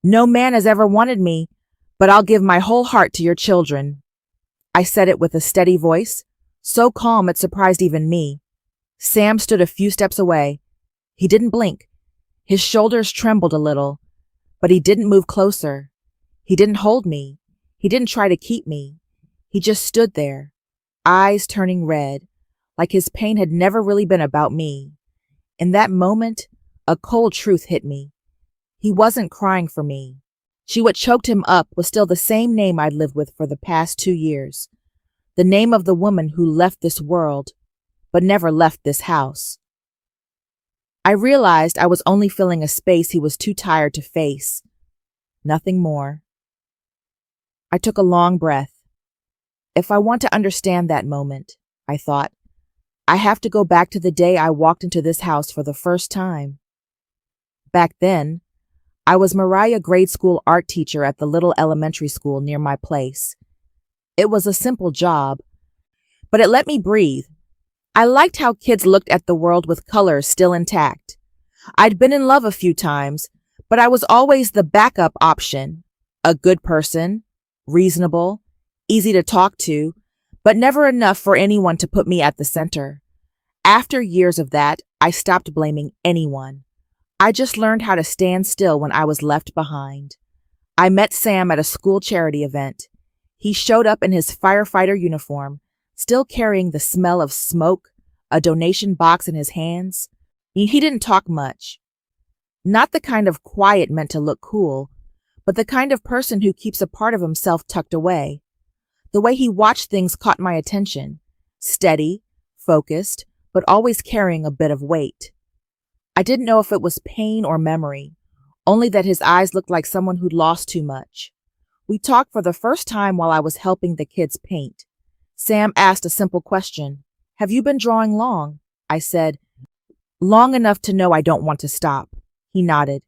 No man has ever wanted me, but I'll give my whole heart to your children. I said it with a steady voice, so calm it surprised even me. Sam stood a few steps away. He didn't blink. His shoulders trembled a little, but he didn't move closer. He didn't hold me. He didn't try to keep me. He just stood there, eyes turning red, like his pain had never really been about me. In that moment, a cold truth hit me. He wasn't crying for me. What choked him up was still the same name I'd lived with for the past 2 years. The name of the woman who left this world, but never left this house. I realized I was only filling a space he was too tired to face. Nothing more. I took a long breath. If I want to understand that moment, I thought, I have to go back to the day I walked into this house for the first time. Back then, I was Mariah grade school art teacher at the little elementary school near my place. It was a simple job, but it let me breathe. I liked how kids looked at the world with colors still intact. I'd been in love a few times, but I was always the backup option. A good person, reasonable, easy to talk to, but never enough for anyone to put me at the center. After years of that, I stopped blaming anyone. I just learned how to stand still when I was left behind. I met Sam at a school charity event. He showed up in his firefighter uniform, still carrying the smell of smoke, a donation box in his hands. He didn't talk much. Not the kind of quiet meant to look cool, but the kind of person who keeps a part of himself tucked away. The way he watched things caught my attention. Steady, focused, but always carrying a bit of weight. I didn't know if it was pain or memory, only that his eyes looked like someone who'd lost too much. We talked for the first time while I was helping the kids paint. Sam asked a simple question. Have you been drawing long? I said, long enough to know I don't want to stop. He nodded.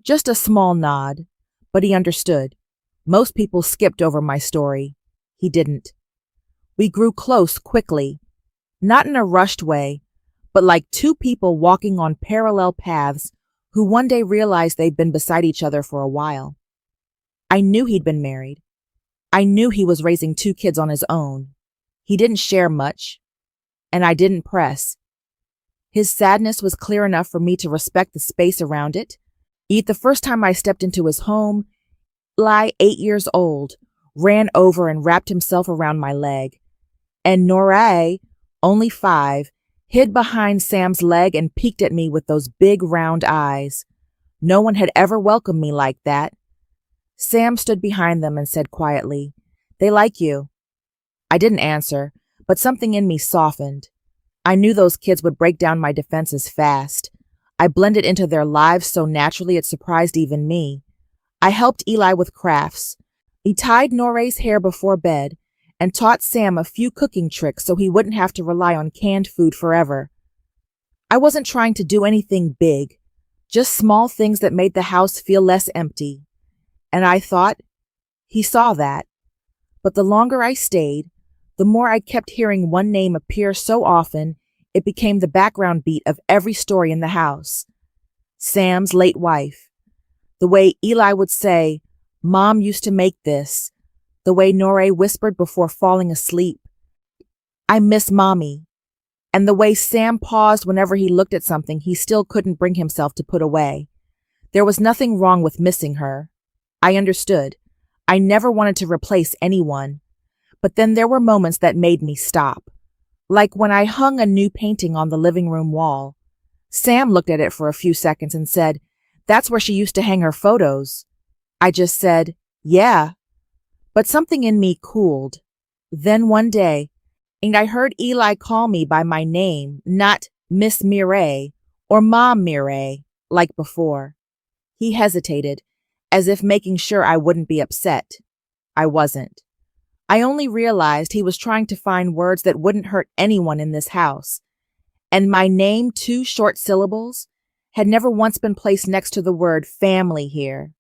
Just a small nod, but he understood. Most people skipped over my story. He didn't. We grew close quickly, not in a rushed way, but like two people walking on parallel paths who one day realized they'd been beside each other for a while. I knew he'd been married. I knew he was raising 2 kids on his own. He didn't share much, and I didn't press. His sadness was clear enough for me to respect the space around it. Yet the first time I stepped into his home, Eli, 8 years old, ran over and wrapped himself around my leg. And Noray, only 5, hid behind Sam's leg and peeked at me with those big round eyes. No one had ever welcomed me like that. Sam stood behind them and said quietly, "They like you." I didn't answer, but something in me softened. I knew those kids would break down my defenses fast. I blended into their lives so naturally it surprised even me. I helped Eli with crafts. He tied Noray's hair before bed and taught Sam a few cooking tricks so he wouldn't have to rely on canned food forever. I wasn't trying to do anything big, just small things that made the house feel less empty. And I thought, he saw that. But the longer I stayed, the more I kept hearing one name appear so often, it became the background beat of every story in the house. Sam's late wife. The way Eli would say, "Mom used to make this." The way Noray whispered before falling asleep, "I miss Mommy." And the way Sam paused whenever he looked at something he still couldn't bring himself to put away. There was nothing wrong with missing her. I understood. I never wanted to replace anyone. But then there were moments that made me stop. Like when I hung a new painting on the living room wall. Sam looked at it for a few seconds and said, "That's where she used to hang her photos." I just said, "Yeah." But something in me cooled. Then one day, and I heard Eli call me by my name, not Miss Mireille or Mom Mireille, like before. He hesitated, as if making sure I wouldn't be upset. I wasn't. I only realized he was trying to find words that wouldn't hurt anyone in this house. And my name, 2 short syllables, had never once been placed next to the word family here.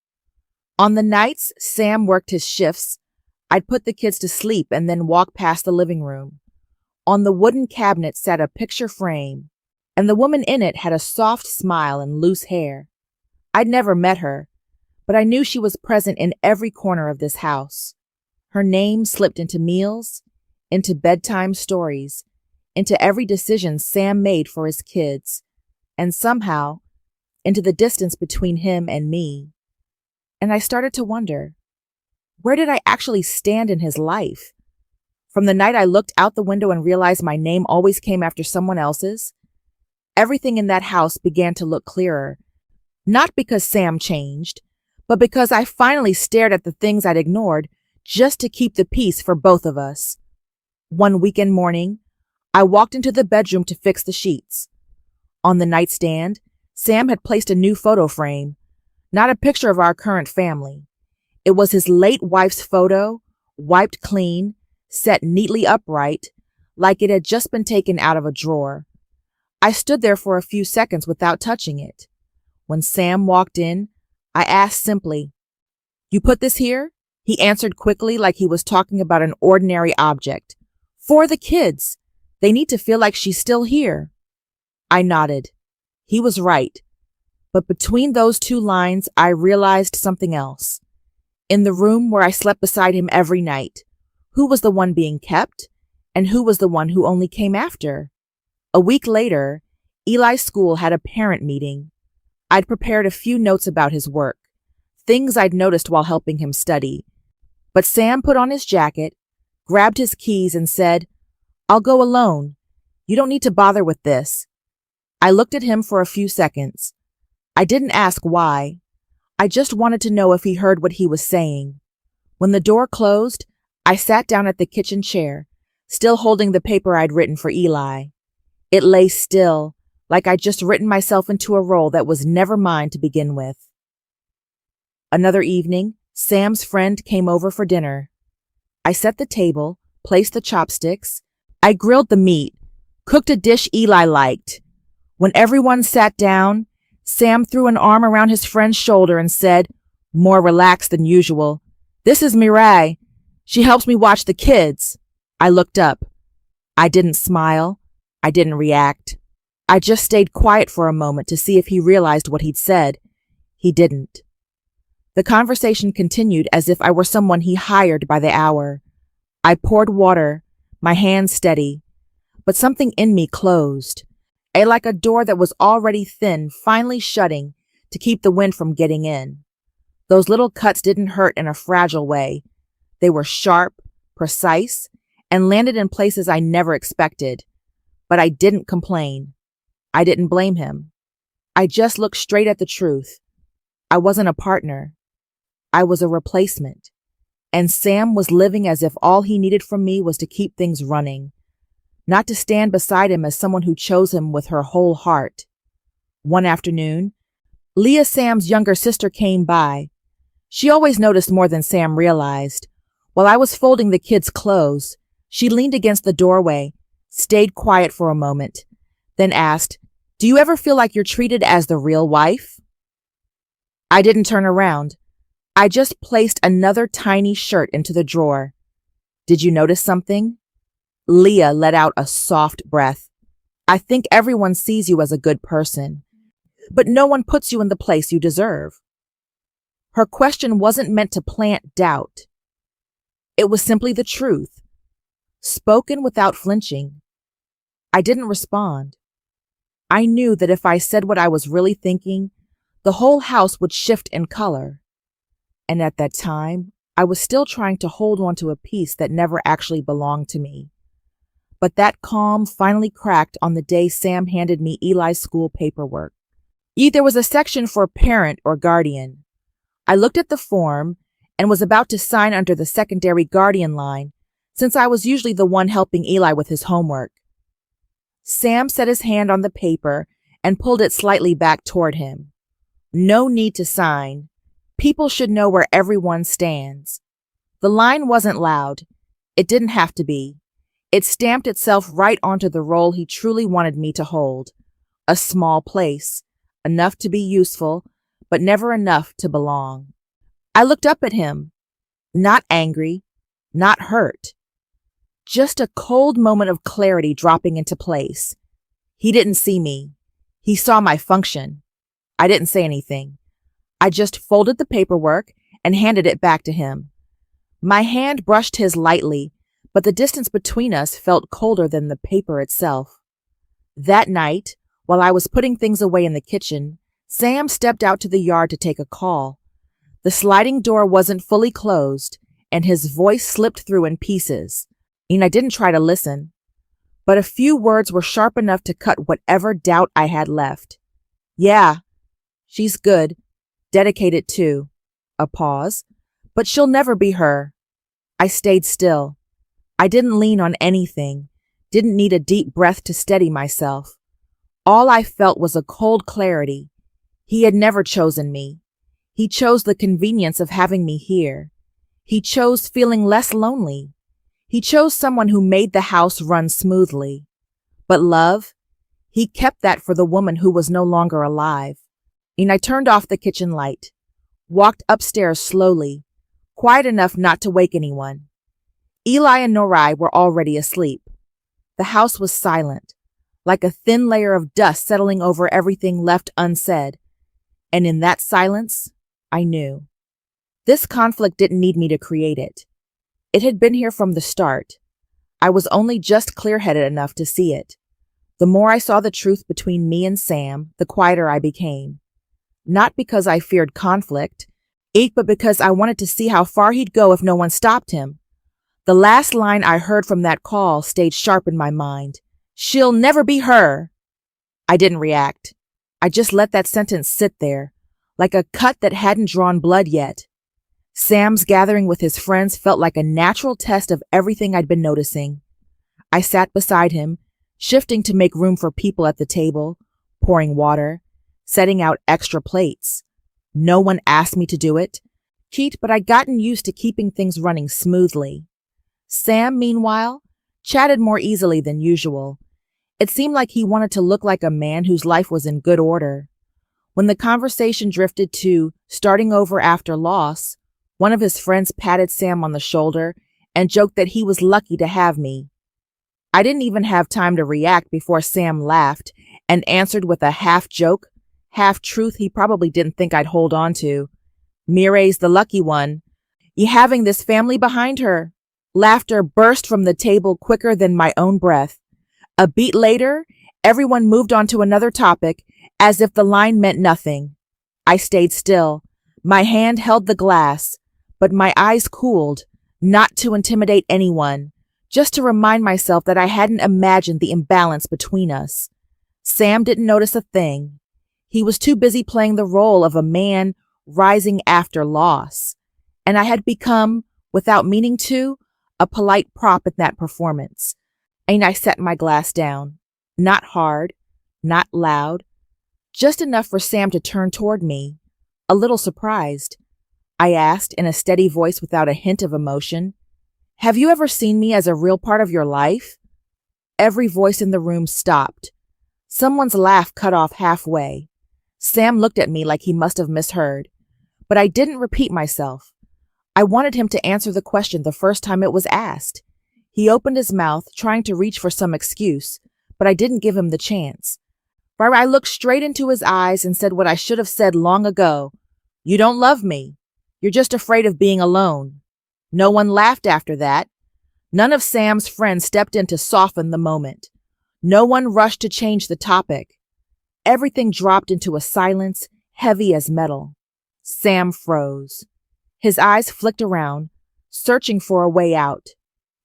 On the nights Sam worked his shifts, I'd put the kids to sleep and then walk past the living room. On the wooden cabinet sat a picture frame, and the woman in it had a soft smile and loose hair. I'd never met her, but I knew she was present in every corner of this house. Her name slipped into meals, into bedtime stories, into every decision Sam made for his kids, and somehow into the distance between him and me. And I started to wonder, where did I actually stand in his life? From the night I looked out the window and realized my name always came after someone else's, everything in that house began to look clearer. Not because Sam changed, but because I finally stared at the things I'd ignored just to keep the peace for both of us. One weekend morning, I walked into the bedroom to fix the sheets. On the nightstand, Sam had placed a new photo frame, not a picture of our current family. It was his late wife's photo, wiped clean, set neatly upright, like it had just been taken out of a drawer. I stood there for a few seconds without touching it. When Sam walked in, I asked simply, "You put this here?" He answered quickly like he was talking about an ordinary object. "For the kids. They need to feel like she's still here." I nodded. He was right. But between those two lines, I realized something else. In the room where I slept beside him every night, who was the one being kept, and who was the one who only came after? A week later, Eli's school had a parent meeting. I'd prepared a few notes about his work, things I'd noticed while helping him study. But Sam put on his jacket, grabbed his keys, and said, "I'll go alone. You don't need to bother with this." I looked at him for a few seconds. I didn't ask why. I just wanted to know if he heard what he was saying. When the door closed, I sat down at the kitchen chair, still holding the paper I'd written for Eli. It lay still, like I'd just written myself into a role that was never mine to begin with. Another evening, Sam's friend came over for dinner. I set the table, placed the chopsticks. I grilled the meat, cooked a dish Eli liked. When everyone sat down, Sam threw an arm around his friend's shoulder and said, more relaxed than usual, "This is Mirai. She helps me watch the kids." I looked up. I didn't smile. I didn't react. I just stayed quiet for a moment to see if he realized what he'd said. He didn't. The conversation continued as if I were someone he hired by the hour. I poured water, my hands steady, but something in me closed, like a door that was already thin, finally shutting to keep the wind from getting in. Those little cuts didn't hurt in a fragile way. They were sharp, precise, and landed in places I never expected. But I didn't complain. I didn't blame him. I just looked straight at the truth. I wasn't a partner. I was a replacement. And Sam was living as if all he needed from me was to keep things running, not to stand beside him as someone who chose him with her whole heart. One afternoon, Leah, Sam's younger sister, came by. She always noticed more than Sam realized. While I was folding the kids' clothes, she leaned against the doorway, stayed quiet for a moment, then asked, "Do you ever feel like you're treated as the real wife?" I didn't turn around. I just placed another tiny shirt into the drawer. "Did you notice something?" Leah let out a soft breath. "I think everyone sees you as a good person, but no one puts you in the place you deserve." Her question wasn't meant to plant doubt. It was simply the truth, spoken without flinching. I didn't respond. I knew that if I said what I was really thinking, the whole house would shift in color. And at that time, I was still trying to hold on to a piece that never actually belonged to me. But that calm finally cracked on the day Sam handed me Eli's school paperwork. There was a section for parent or guardian. I looked at the form and was about to sign under the secondary guardian line, since I was usually the one helping Eli with his homework. Sam set his hand on the paper and pulled it slightly back toward him. "No need to sign. People should know where everyone stands." The line wasn't loud. It didn't have to be. It stamped itself right onto the role he truly wanted me to hold. A small place, enough to be useful, but never enough to belong. I looked up at him, not angry, not hurt. Just a cold moment of clarity dropping into place. He didn't see me. He saw my function. I didn't say anything. I just folded the paperwork and handed it back to him. My hand brushed his lightly, but the distance between us felt colder than the paper itself. That night, while I was putting things away in the kitchen, Sam stepped out to the yard to take a call. The sliding door wasn't fully closed, and his voice slipped through in pieces. And I didn't try to listen, but a few words were sharp enough to cut whatever doubt I had left. Yeah, she's good, dedicated too. A pause. But she'll never be her. I stayed still. I didn't lean on anything, didn't need a deep breath to steady myself. All I felt was a cold clarity. He had never chosen me. He chose the convenience of having me here. He chose feeling less lonely. He chose someone who made the house run smoothly. But love? He kept that for the woman who was no longer alive. And I turned off the kitchen light, walked upstairs slowly, quiet enough not to wake anyone. Eli and Norai were already asleep. The house was silent, like a thin layer of dust settling over everything left unsaid. And in that silence, I knew. This conflict didn't need me to create it. It had been here from the start. I was only just clear-headed enough to see it. The more I saw the truth between me and Sam, the quieter I became. Not because I feared conflict, but because I wanted to see how far he'd go if no one stopped him. The last line I heard from that call stayed sharp in my mind. She'll never be her. I didn't react. I just let that sentence sit there, like a cut that hadn't drawn blood yet. Sam's gathering with his friends felt like a natural test of everything I'd been noticing. I sat beside him, shifting to make room for people at the table, pouring water, setting out extra plates. No one asked me to do it, but I'd gotten used to keeping things running smoothly. Sam, meanwhile, chatted more easily than usual. It seemed like he wanted to look like a man whose life was in good order. When the conversation drifted to starting over after loss, one of his friends patted Sam on the shoulder and joked that he was lucky to have me. I didn't even have time to react before Sam laughed and answered with a half-joke, half-truth he probably didn't think I'd hold on to. Mireille's the lucky one. You having this family behind her. Laughter burst from the table quicker than my own breath. A beat later, everyone moved on to another topic, as if the line meant nothing. I stayed still. My hand held the glass, but my eyes cooled, not to intimidate anyone, just to remind myself that I hadn't imagined the imbalance between us. Sam didn't notice a thing. He was too busy playing the role of a man rising after loss, and I had become, without meaning to, a polite prop in that performance. And I set my glass down, not hard, not loud, just enough for Sam to turn toward me, a little surprised. I asked in a steady voice without a hint of emotion, "Have you ever seen me as a real part of your life?" Every voice in the room stopped. Someone's laugh cut off halfway. Sam looked at me like he must have misheard, but I didn't repeat myself. I wanted him to answer the question the first time it was asked. He opened his mouth, trying to reach for some excuse, but I didn't give him the chance. I looked straight into his eyes and said what I should have said long ago. "You don't love me. You're just afraid of being alone." No one laughed after that. None of Sam's friends stepped in to soften the moment. No one rushed to change the topic. Everything dropped into a silence heavy as metal. Sam froze. His eyes flicked around, searching for a way out.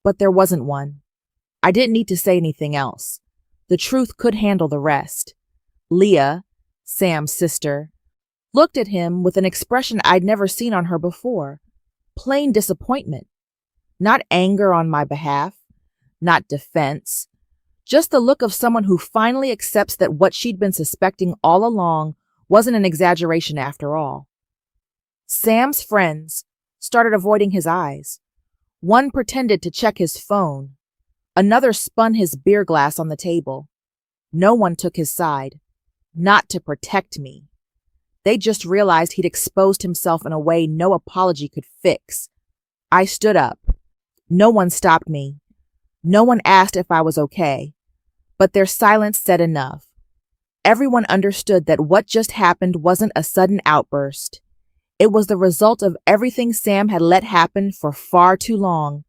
But there wasn't one. I didn't need to say anything else. The truth could handle the rest. Leah, Sam's sister, looked at him with an expression I'd never seen on her before. Plain disappointment. Not anger on my behalf, not defense. Just the look of someone who finally accepts that what she'd been suspecting all along wasn't an exaggeration after all. Sam's friends started avoiding his eyes. One pretended to check his phone. Another spun his beer glass on the table. No one took his side. Not to protect me. They just realized he'd exposed himself in a way no apology could fix. I stood up. No one stopped me. No one asked if I was okay. But their silence said enough. Everyone understood that what just happened wasn't a sudden outburst. It was the result of everything Sam had let happen for far too long.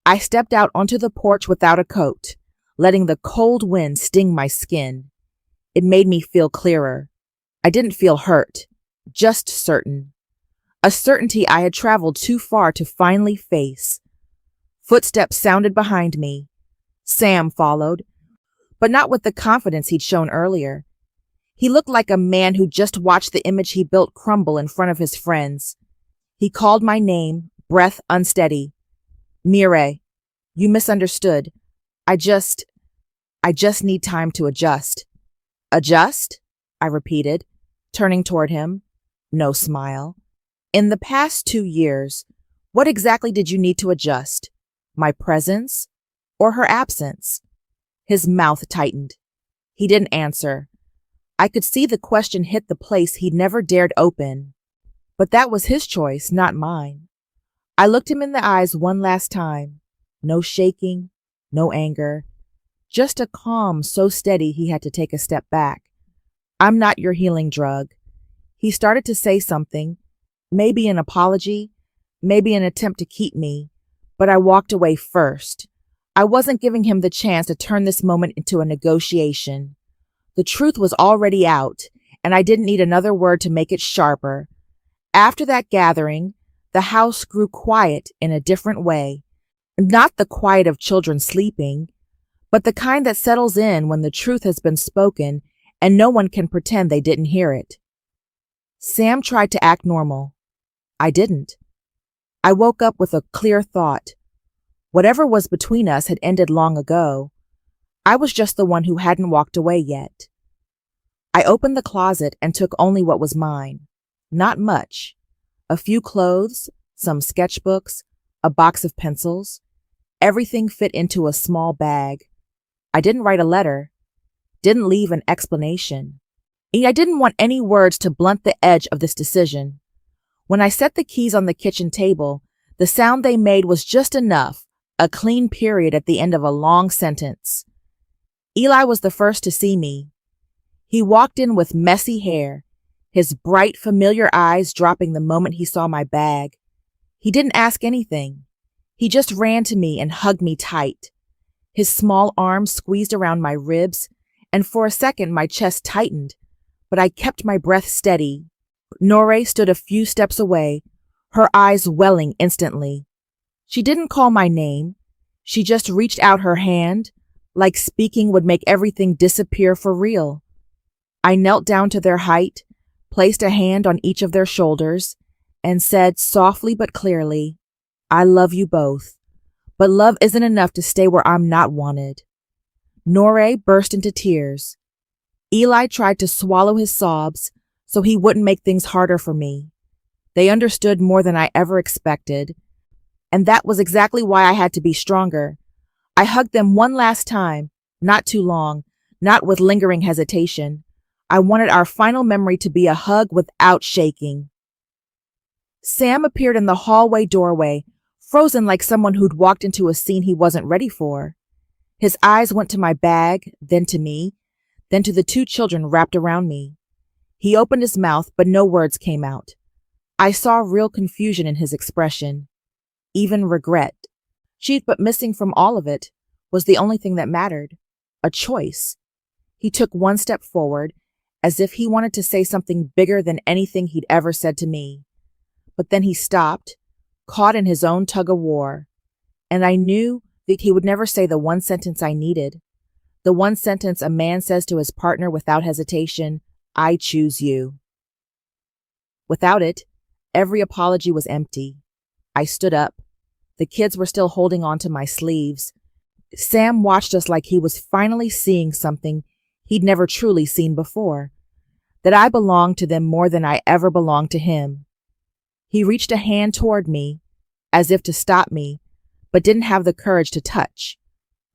I stepped out onto the porch without a coat, letting the cold wind sting my skin. It made me feel clearer. I didn't feel hurt, just certain. A certainty I had traveled too far to finally face. Footsteps sounded behind me. Sam followed, but not with the confidence he'd shown earlier. He looked like a man who just watched the image he built crumble in front of his friends. He called my name, breath unsteady. Mireille, you misunderstood. I just need time to adjust. Adjust? I repeated, turning toward him. No smile. In the past 2 years, what exactly did you need to adjust? My presence or her absence? His mouth tightened. He didn't answer. I could see the question hit the place he'd never dared open. But that was his choice, not mine. I looked him in the eyes one last time. No shaking, no anger, just a calm so steady he had to take a step back. I'm not your healing drug. He started to say something, maybe an apology, maybe an attempt to keep me, but I walked away first. I wasn't giving him the chance to turn this moment into a negotiation. The truth was already out, and I didn't need another word to make it sharper. After that gathering, the house grew quiet in a different way. Not the quiet of children sleeping, but the kind that settles in when the truth has been spoken and no one can pretend they didn't hear it. Sam tried to act normal. I didn't. I woke up with a clear thought. Whatever was between us had ended long ago. I was just the one who hadn't walked away yet. I opened the closet and took only what was mine. Not much. A few clothes, some sketchbooks, a box of pencils. Everything fit into a small bag. I didn't write a letter. Didn't leave an explanation. I didn't want any words to blunt the edge of this decision. When I set the keys on the kitchen table, the sound they made was just enough, a clean period at the end of a long sentence. Eli was the first to see me. He walked in with messy hair, his bright, familiar eyes dropping the moment he saw my bag. He didn't ask anything. He just ran to me and hugged me tight. His small arms squeezed around my ribs, and for a second my chest tightened, but I kept my breath steady. Noré stood a few steps away, her eyes welling instantly. She didn't call my name. She just reached out her hand, like speaking would make everything disappear for real. I knelt down to their height, placed a hand on each of their shoulders, and said softly but clearly, I love you both, but love isn't enough to stay where I'm not wanted. Noré burst into tears. Eli tried to swallow his sobs so he wouldn't make things harder for me. They understood more than I ever expected, and that was exactly why I had to be stronger. I hugged them one last time, not too long, not with lingering hesitation. I wanted our final memory to be a hug without shaking. Sam appeared in the hallway doorway, frozen like someone who'd walked into a scene he wasn't ready for. His eyes went to my bag, then to me, then to the 2 children wrapped around me. He opened his mouth, but no words came out. I saw real confusion in his expression, even regret. But missing from all of it was the only thing that mattered, a choice. He took one step forward, as if he wanted to say something bigger than anything he'd ever said to me. But then he stopped, caught in his own tug-of-war, and I knew that he would never say the one sentence I needed, the one sentence a man says to his partner without hesitation, I choose you. Without it, every apology was empty. I stood up. The kids were still holding on to my sleeves. Sam watched us like he was finally seeing something he'd never truly seen before, that I belonged to them more than I ever belonged to him. He reached a hand toward me, as if to stop me, but didn't have the courage to touch.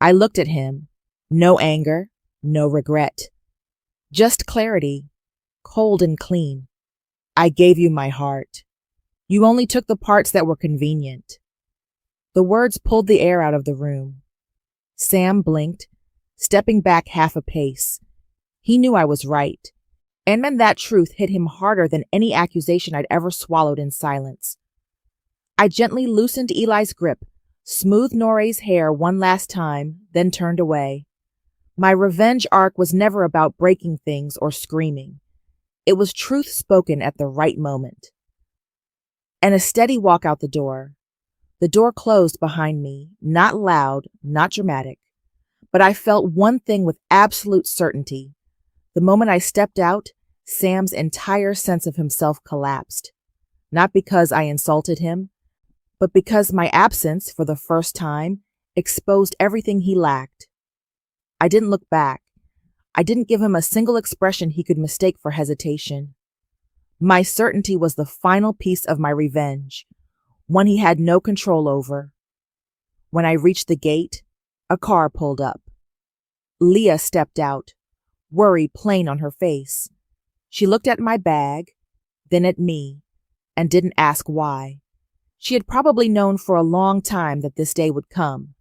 I looked at him. No anger, no regret. Just clarity, cold and clean. I gave you my heart. You only took the parts that were convenient. The words pulled the air out of the room. Sam blinked, stepping back half a pace. He knew I was right, and then that truth hit him harder than any accusation I'd ever swallowed in silence. I gently loosened Eli's grip, smoothed Nore's hair one last time, then turned away. My revenge arc was never about breaking things or screaming. It was truth spoken at the right moment. And a steady walk out the door. The door closed behind me, not loud, not dramatic. But I felt one thing with absolute certainty. The moment I stepped out, Sam's entire sense of himself collapsed. Not because I insulted him, but because my absence, for the first time, exposed everything he lacked. I didn't look back. I didn't give him a single expression he could mistake for hesitation. My certainty was the final piece of my revenge, one he had no control over. When I reached the gate, a car pulled up. Leah stepped out, worry plain on her face. She looked at my bag, then at me, and didn't ask why. She had probably known for a long time that this day would come.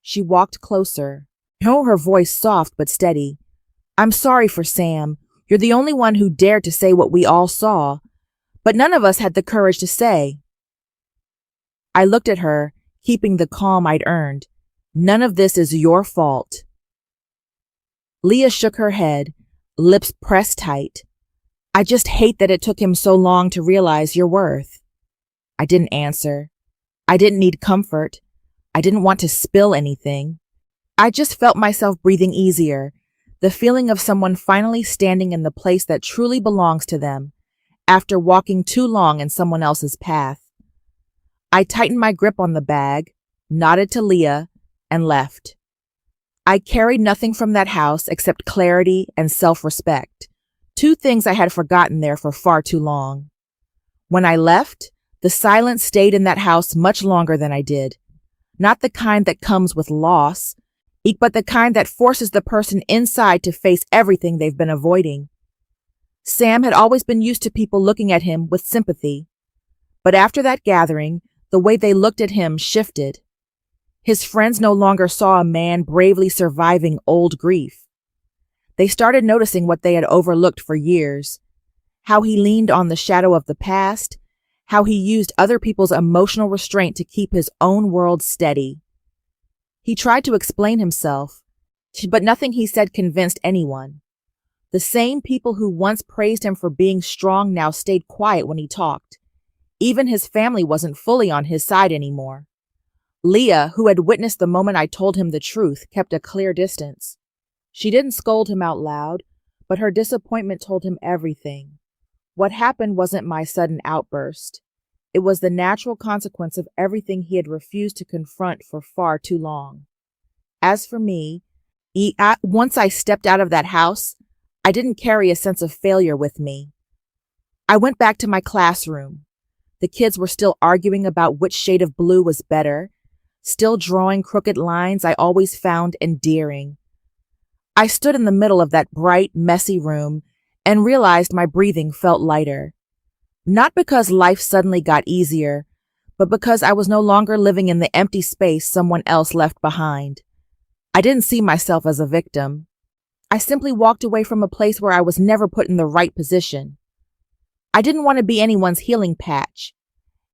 She walked closer, her voice soft but steady. "I'm sorry for Sam. You're the only one who dared to say what we all saw, but none of us had the courage to say." I looked at her, keeping the calm I'd earned. "None of this is your fault." Leah shook her head, lips pressed tight. "I just hate that it took him so long to realize your worth." I didn't answer. I didn't need comfort. I didn't want to spill anything. I just felt myself breathing easier, the feeling of someone finally standing in the place that truly belongs to them, after walking too long in someone else's path. I tightened my grip on the bag, nodded to Leah, and left. I carried nothing from that house except clarity and self-respect, two things I had forgotten there for far too long. When I left, the silence stayed in that house much longer than I did. Not the kind that comes with loss, but the kind that forces the person inside to face everything they've been avoiding. Sam had always been used to people looking at him with sympathy. But after that gathering, the way they looked at him shifted. His friends no longer saw a man bravely surviving old grief. They started noticing what they had overlooked for years, how he leaned on the shadow of the past, how he used other people's emotional restraint to keep his own world steady. He tried to explain himself, but nothing he said convinced anyone. The same people who once praised him for being strong now stayed quiet when he talked. Even his family wasn't fully on his side anymore. Leah, who had witnessed the moment I told him the truth, kept a clear distance. She didn't scold him out loud, but her disappointment told him everything. What happened wasn't my sudden outburst. It was the natural consequence of everything he had refused to confront for far too long. As for me, once I stepped out of that house, I didn't carry a sense of failure with me. I went back to my classroom. The kids were still arguing about which shade of blue was better, still drawing crooked lines I always found endearing. I stood in the middle of that bright, messy room and realized my breathing felt lighter. Not because life suddenly got easier, but because I was no longer living in the empty space someone else left behind. I didn't see myself as a victim. I simply walked away from a place where I was never put in the right position. I didn't want to be anyone's healing patch,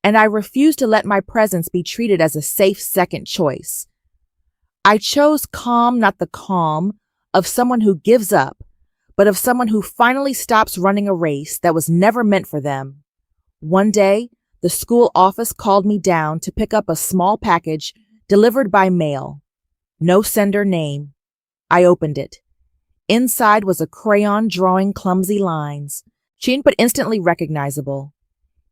and I refused to let my presence be treated as a safe second choice. I chose calm, not the calm of someone who gives up, but of someone who finally stops running a race that was never meant for them. One day, the school office called me down to pick up a small package delivered by mail. No sender name. I opened it. Inside was a crayon drawing clumsy lines, cheap but instantly recognizable.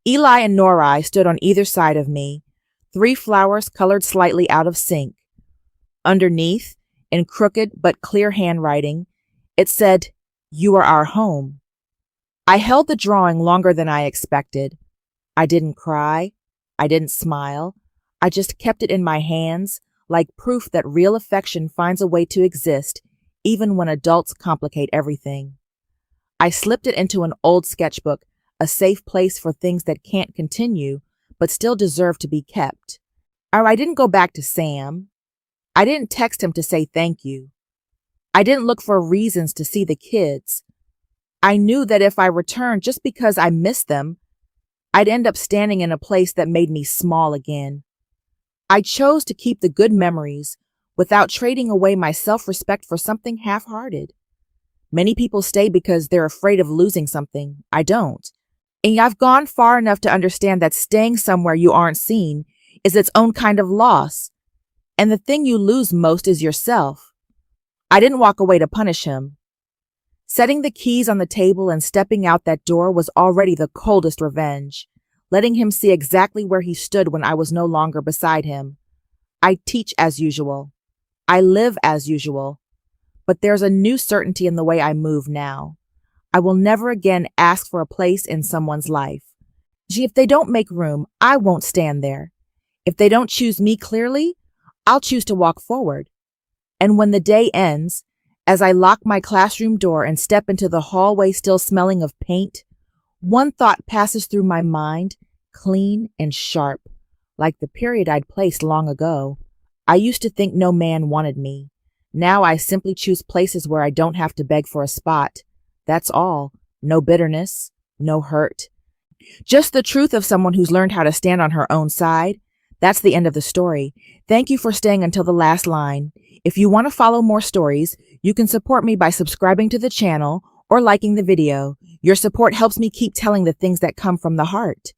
Eli and Nori stood on either side of me, 3 flowers colored slightly out of sync. Underneath, in crooked but clear handwriting, it said, "You are our home." I held the drawing longer than I expected. I didn't cry. I didn't smile. I just kept it in my hands, like proof that real affection finds a way to exist, even when adults complicate everything. I slipped it into an old sketchbook, a safe place for things that can't continue, but still deserve to be kept. I didn't go back to Sam. I didn't text him to say thank you. I didn't look for reasons to see the kids. I knew that if I returned just because I missed them, I'd end up standing in a place that made me small again. I chose to keep the good memories without trading away my self-respect for something half-hearted. Many people stay because they're afraid of losing something. I don't. And I've gone far enough to understand that staying somewhere you aren't seen is its own kind of loss, and the thing you lose most is yourself. I didn't walk away to punish him. Setting the keys on the table and stepping out that door was already the coldest revenge, letting him see exactly where he stood when I was no longer beside him. I teach as usual. I live as usual. But there's a new certainty in the way I move now. I will never again ask for a place in someone's life. If they don't make room, I won't stand there. If they don't choose me clearly, I'll choose to walk forward. And when the day ends, as I lock my classroom door and step into the hallway still smelling of paint, one thought passes through my mind, clean and sharp, like the period I'd placed long ago. I used to think no man wanted me. Now I simply choose places where I don't have to beg for a spot. That's all. No bitterness, no hurt. Just the truth of someone who's learned how to stand on her own side. That's the end of the story. Thank you for staying until the last line. If you want to follow more stories, you can support me by subscribing to the channel or liking the video. Your support helps me keep telling the things that come from the heart.